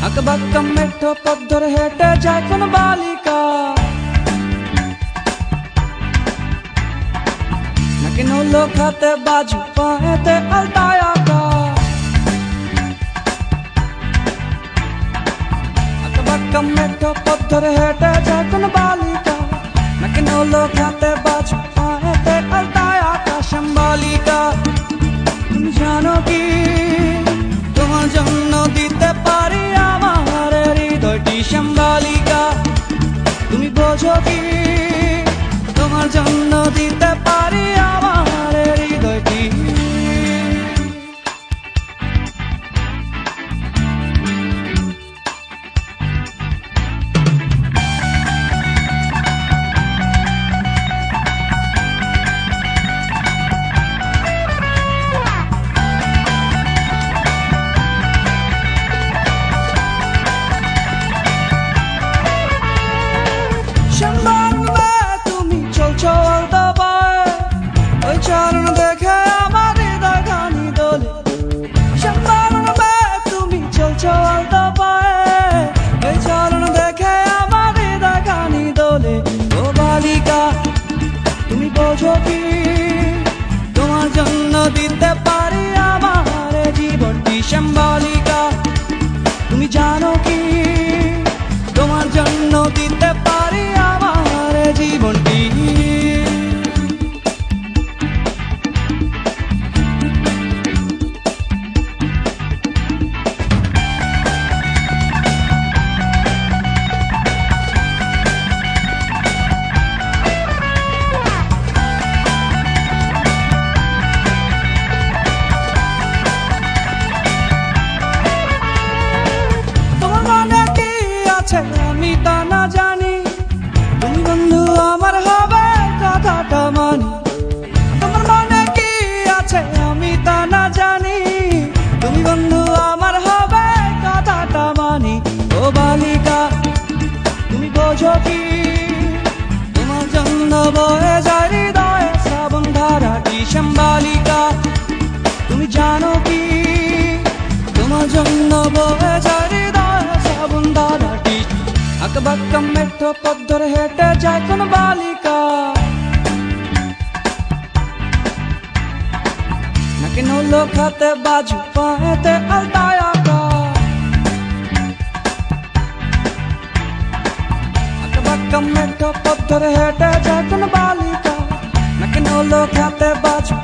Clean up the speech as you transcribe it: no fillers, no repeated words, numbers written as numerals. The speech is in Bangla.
আঁকবাঁকা মেঠো পথ ধরে হেঁটে যায় কোন বালিকা, নাকি নোলক হাতে বাজু পায়েতে আলতায় আঁকা। আঁকবাঁকা মেঠো পথ ধরে হেঁটে যায় কোন বালিকা, নাকি নোলক হাতে বাজু পায়েতে আলতায় আঁকা। শ্যামবালিকা তুমি জানো কি তোমার জন্য দিতে পারি আমার হৃদয়টি। শ্যামবালিকা তুমি বোঝো কি তোমার জন্য দিতে পারি আমার হৃদয়টি। তুমি চলছো আলতা পায়ে, ওই চরণ দেখে আমার হৃদয় খানি দোলে। তুমি চলছো আলতা পায়ে, ওই চরণ দেখে আমার হৃদয় খানি দোলে। ও বালিকা তুমি বোঝো কি তোমার জন্য দিতে পারি আমার জীবনটি। শ্যামবালিকা তুমি জানো কি তোমার জন্য দিতে পারি আমার জীবনটি। তোমার মনে কি আছে আমি তা না জানি, তুমি বন্ধু আমার হবে কথাটা মানি। তোমার মনে কি আছে আমি তা না জানি, তুমি বন্ধু আমার হবে কথাটা মানি। ও বালিকা তুমি বোঝো কি তোমার জন্য বয়ে যায় হৃদয়ে শ্রাবণ ধারাটি। শ্যামবালিকা তুমি জানো কি তোমার জন্য বয়ে যায় হৃদয়ে শ্রাবণ ধারাটি। আঁকবাঁকা মেঠো পথ ধরে হেঁটে যায় কোন বালিকা, নাকি নোলক হাতে বাজু পায়েতে আলতায় আঁকা। আঁকবাঁকা মেঠো পথ ধরে হেঁটে যায় কোন বালিকা, নাকি নোলক হাতে বাজু